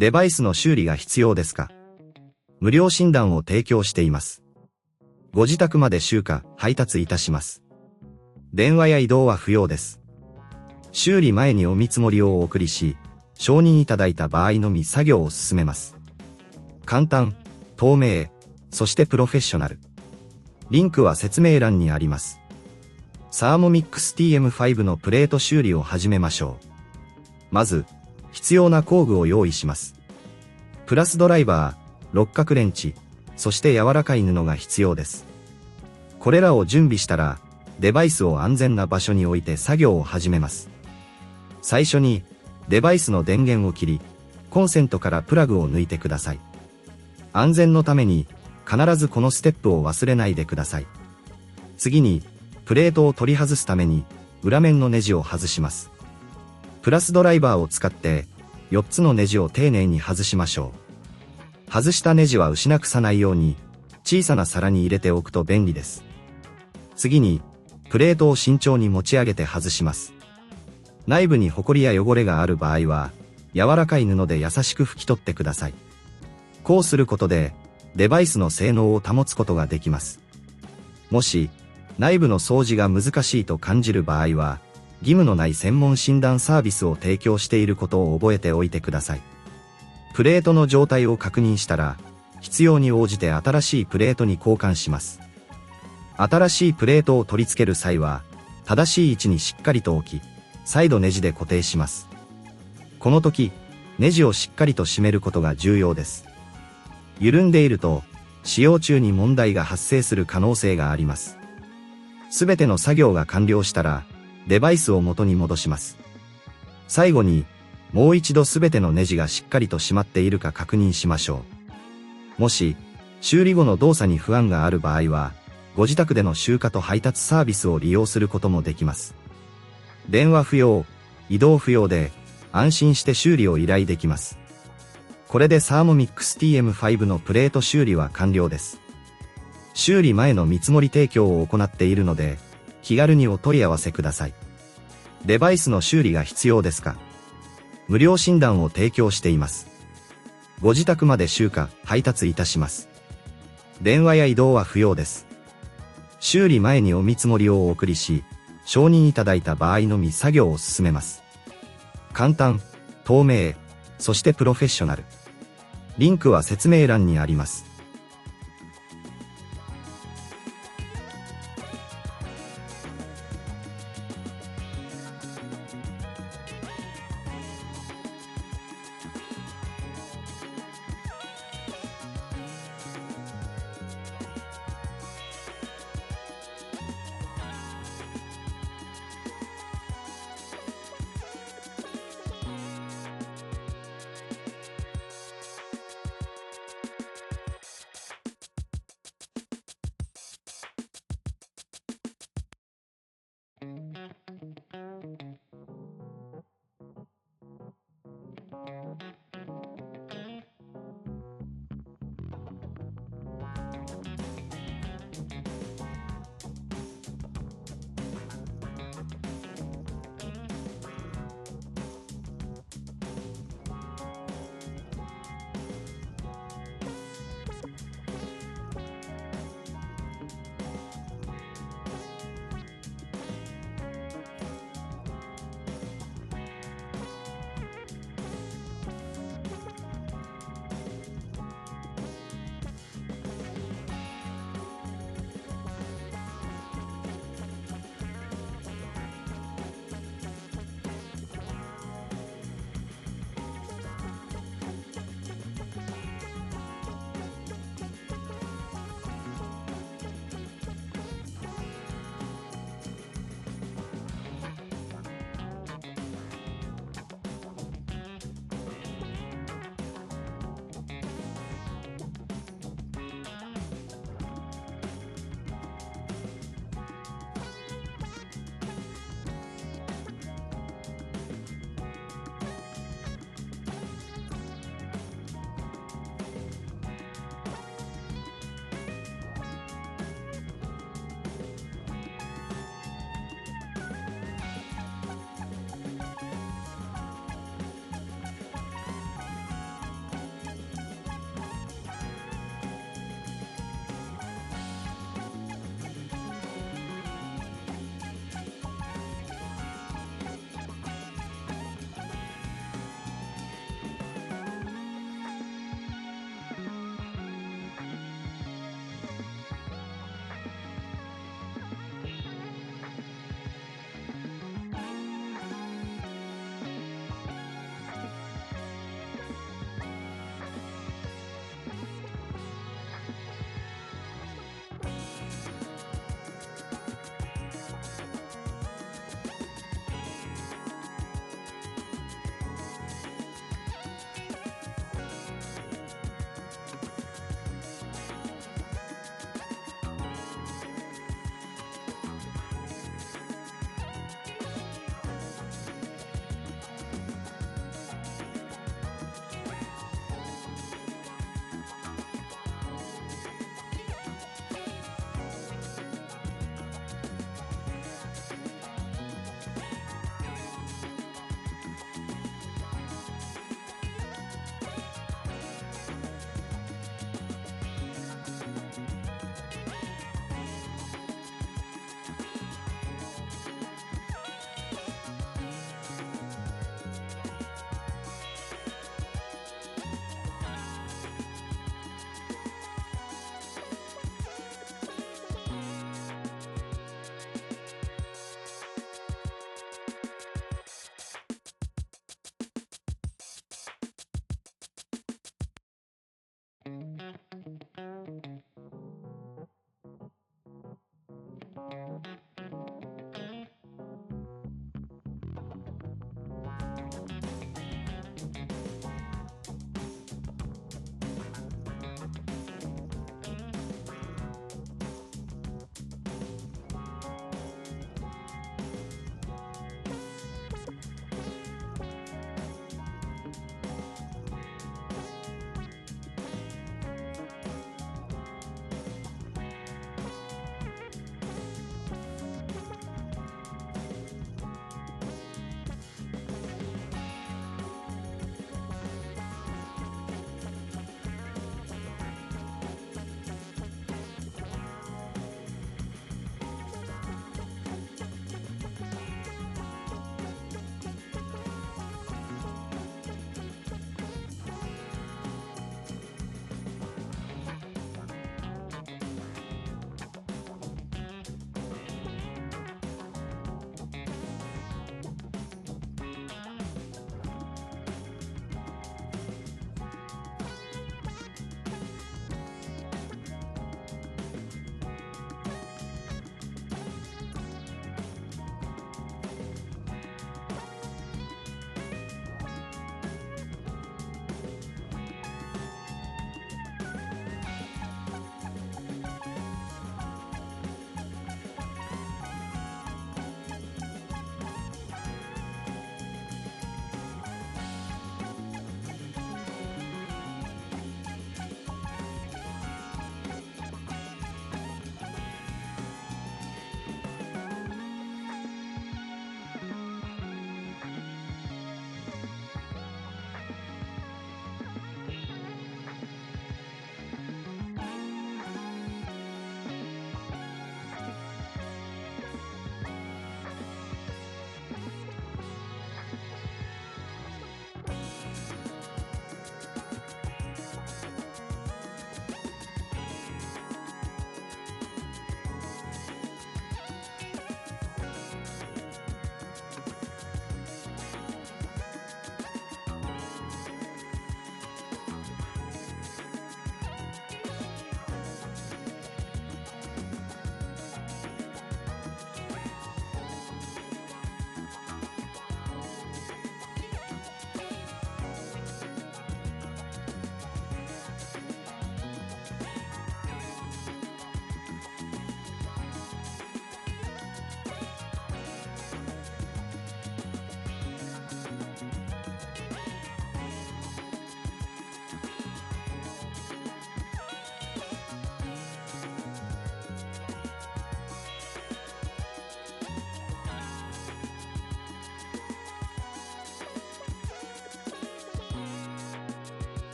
デバイスの修理が必要ですか？無料診断を提供しています。ご自宅まで集荷、配達いたします。電話や移動は不要です。修理前にお見積もりをお送りし、承認いただいた場合のみ作業を進めます。簡単、透明、そしてプロフェッショナル。リンクは説明欄にあります。Thermomix TM5 のプレート修理を始めましょう。まず、必要な工具を用意します。プラスドライバー、六角レンチ、そして柔らかい布が必要です。これらを準備したら、デバイスを安全な場所に置いて作業を始めます。最初に、デバイスの電源を切り、コンセントからプラグを抜いてください。安全のために、必ずこのステップを忘れないでください。次に、プレートを取り外すために、裏面のネジを外します。プラスドライバーを使って、4つのネジを丁寧に外しましょう。外したネジは失くさないように、小さな皿に入れておくと便利です。次に、プレートを慎重に持ち上げて外します。内部にホコリや汚れがある場合は、柔らかい布で優しく拭き取ってください。こうすることで、デバイスの性能を保つことができます。もし、内部の掃除が難しいと感じる場合は、義務のない専門診断サービスを提供していることを覚えておいてください。プレートの状態を確認したら、必要に応じて新しいプレートに交換します。新しいプレートを取り付ける際は、正しい位置にしっかりと置き、再度ネジで固定します。この時、ネジをしっかりと締めることが重要です。緩んでいると、使用中に問題が発生する可能性があります。すべての作業が完了したら、デバイスを元に戻します。最後に、もう一度すべてのネジがしっかりと締まっているか確認しましょう。もし、修理後の動作に不安がある場合は、ご自宅での集荷と配達サービスを利用することもできます。電話不要、移動不要で、安心して修理を依頼できます。これでThermomix TM5 のプレート修理は完了です。修理前の見積もり提供を行っているので、気軽にお問い合わせください。デバイスの修理が必要ですか？無料診断を提供しています。ご自宅まで集荷、配達いたします。電話や移動は不要です。修理前にお見積もりをお送りし、承認いただいた場合のみ作業を進めます。簡単、透明、そしてプロフェッショナル。リンクは説明欄にあります。